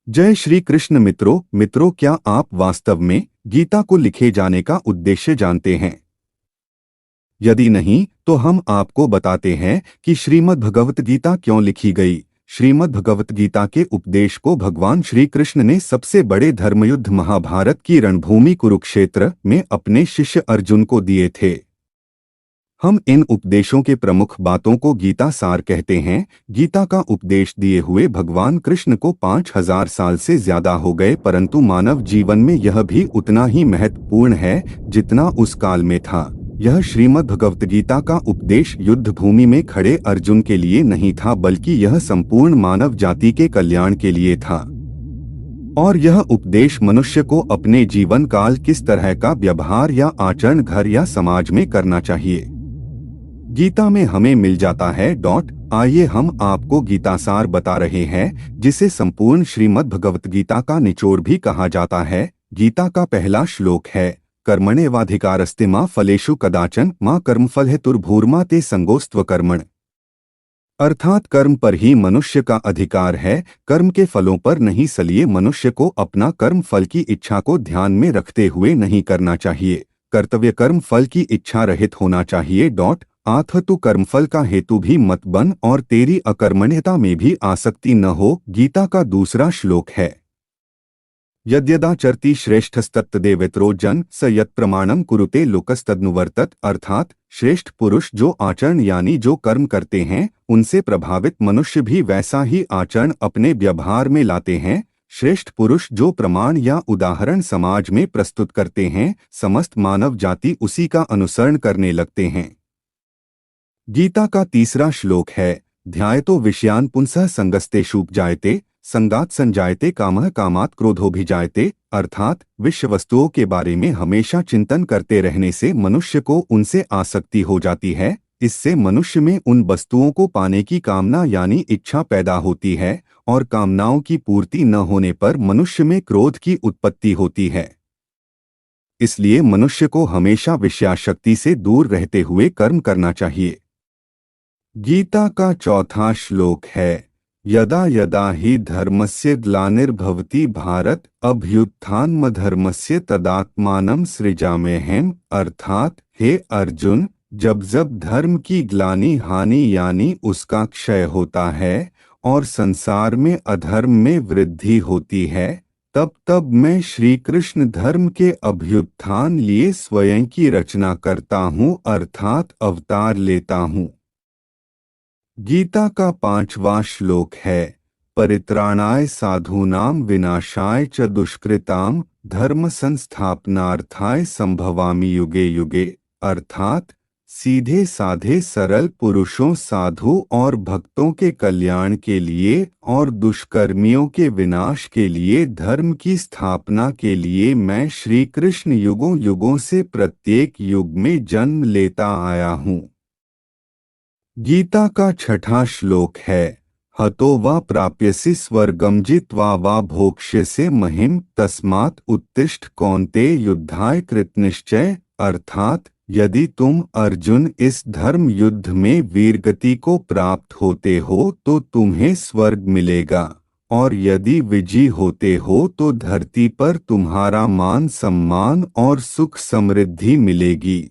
जय श्री कृष्ण मित्रों, क्या आप वास्तव में गीता को लिखे जाने का उद्देश्य जानते हैं? यदि नहीं तो हम आपको बताते हैं कि श्रीमद् भगवत गीता क्यों लिखी गई। श्रीमद् भगवत गीता के उपदेश को भगवान श्री कृष्ण ने सबसे बड़े धर्मयुद्ध महाभारत की रणभूमि कुरुक्षेत्र में अपने शिष्य अर्जुन को दिए थे। हम इन उपदेशों के प्रमुख बातों को गीता सार कहते हैं। गीता का उपदेश दिए हुए भगवान कृष्ण को 5000 साल से ज्यादा हो गए, परंतु मानव जीवन में यह भी उतना ही महत्वपूर्ण है जितना उस काल में था। यह श्रीमद् भगवत गीता का उपदेश युद्ध भूमि में खड़े अर्जुन के लिए नहीं था, बल्कि यह संपूर्ण मानव जाति के कल्याण के लिए था। और यह उपदेश मनुष्य को अपने जीवन काल किस तरह का व्यवहार या आचरण घर या समाज में करना चाहिए, गीता में हमें मिल जाता है। आइए हम आपको गीतासार बता रहे हैं, जिसे संपूर्ण श्रीमद् भगवत गीता का निचोड़ भी कहा जाता है। गीता का पहला श्लोक है, कर्मण्येवाधिकारस्ते मा फलेषु कदाचन मा कर्मफल हेतुर्भूर्मा ते संगोस्त्व कर्मण। अर्थात कर्म पर ही मनुष्य का अधिकार है, कर्म के फलों पर नहीं। सलिए मनुष्य को अपना कर्म फल की इच्छा को ध्यान में रखते हुए नहीं करना चाहिए। कर्तव्य कर्म फल की इच्छा रहित होना चाहिए। आथ तू कर्मफल का हेतु भी मत बन और तेरी अकर्मण्यता में भी आसक्ति न हो। गीता का दूसरा श्लोक है, यद्यदाचरति श्रेष्ठस्तत्तदेवेतरो जन स यत् प्रमाणम कुरुते लोकस्तदनुवर्तत। अर्थात श्रेष्ठ पुरुष जो आचरण यानी जो कर्म करते हैं, उनसे प्रभावित मनुष्य भी वैसा ही आचरण अपने व्यवहार में लाते हैं। श्रेष्ठ पुरुष जो प्रमाण या उदाहरण समाज में प्रस्तुत करते हैं, समस्त मानव जाति उसी का अनुसरण करने लगते हैं। गीता का तीसरा श्लोक है, ध्यायतो विषयान पुंसः संगस्तेषु जायते संगात संजायते कामः कामात् क्रोधोभिजायते। अर्थात विषय वस्तुओं के बारे में हमेशा चिंतन करते रहने से मनुष्य को उनसे आसक्ति हो जाती है। इससे मनुष्य में उन वस्तुओं को पाने की कामना यानी इच्छा पैदा होती है, और कामनाओं की पूर्ति न होने पर मनुष्य में क्रोध की उत्पत्ति होती है। इसलिए मनुष्य को हमेशा विषयाशक्ति से दूर रहते हुए कर्म करना चाहिए। गीता का चौथा श्लोक है, यदा यदा हि धर्मस्य ग्लानिर्भवति भारत अभ्युत्थानमधर्मस्य तदात्मानं सृजाम्यहम्। अर्थात हे अर्जुन, जब जब धर्म की ग्लानि हानि यानी उसका क्षय होता है और संसार में अधर्म में वृद्धि होती है, तब तब मैं श्री कृष्ण धर्म के अभ्युत्थान लिए स्वयं की रचना करता हूँ, अर्थात अवतार लेता हूँ। गीता का पांचवा श्लोक है, परित्राणाय साधूनां विनाशाय च दुष्कृतां धर्म संस्थापनार्थाय संभवामि युगे युगे। अर्थात सीधे साधे सरल पुरुषों, साधु और भक्तों के कल्याण के लिए और दुष्कर्मियों के विनाश के लिए, धर्म की स्थापना के लिए मैं श्री कृष्ण युगों युगों से प्रत्येक युग में जन्म लेता आया हूँ। गीता का छठा श्लोक है, हतो वा प्राप्यसि स्वर्गम जित्वा वा भोक्ष्यसे महिम तस्मात् उत्तिष्ठ कौन्तेय युद्धाय कृतनिश्चय। अर्थात यदि तुम अर्जुन इस धर्म युद्ध में वीरगति को प्राप्त होते हो तो तुम्हें स्वर्ग मिलेगा, और यदि विजयी होते हो तो धरती पर तुम्हारा मान सम्मान और सुख समृद्धि मिलेगी।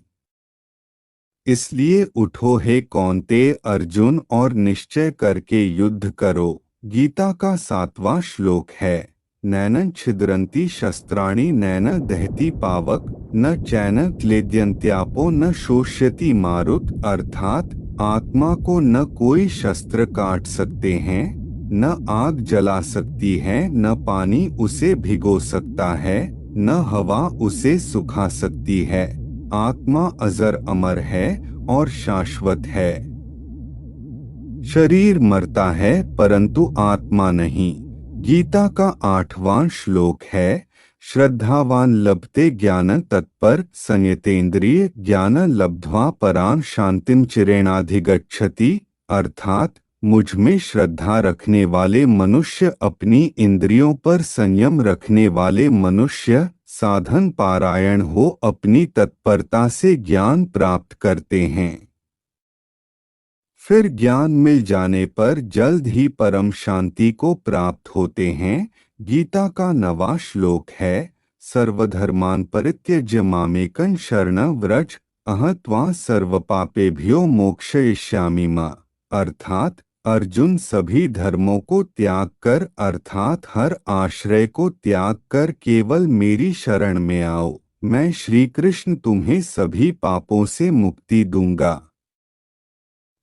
इसलिए उठो हे कौन्तेय अर्जुन और निश्चय करके युद्ध करो। गीता का सातवां श्लोक है, नैनं छिद्रन्ति शस्त्राणि नैन दहति पावक न चैन क्लेद्यन्त्यापो न शोष्यति मारुत। अर्थात आत्मा को न कोई शस्त्र काट सकते हैं, न आग जला सकती है, न पानी उसे भिगो सकता है, न हवा उसे सुखा सकती है। आत्मा अजर अमर है और शाश्वत है। शरीर मरता है परंतु आत्मा नहीं। गीता का आठवां श्लोक है, श्रद्धावान लभते ज्ञान तत्पर संयतेन्द्रिय ज्ञान लब्ध्वा परां शांतिम चिरेणाधिगच्छति। अर्थात मुझ में श्रद्धा रखने वाले मनुष्य, अपनी इंद्रियों पर संयम रखने वाले मनुष्य साधन पारायण हो अपनी तत्परता से ज्ञान प्राप्त करते हैं। फिर ज्ञान मिल जाने पर जल्द ही परम शांति को प्राप्त होते हैं। गीता का 9वां श्लोक है, सर्वधर्मान् परित्यज्य मामेकं शरणं व्रज अहं सर्वपापेभ्यो मोक्षयिष्यामि मा। अर्थात अर्जुन, सभी धर्मों को त्याग कर अर्थात हर आश्रय को त्याग कर केवल मेरी शरण में आओ, मैं श्री कृष्ण तुम्हें सभी पापों से मुक्ति दूंगा।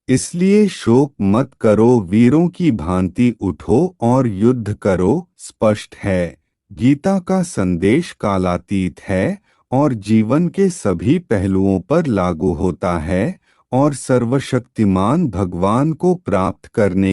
इसलिए शोक मत करो, वीरों की भांति उठो और युद्ध करो। स्पष्ट है, गीता का संदेश कालातीत है और जीवन के सभी पहलुओं पर लागू होता है और सर्वशक्तिमान भगवान को प्राप्त करने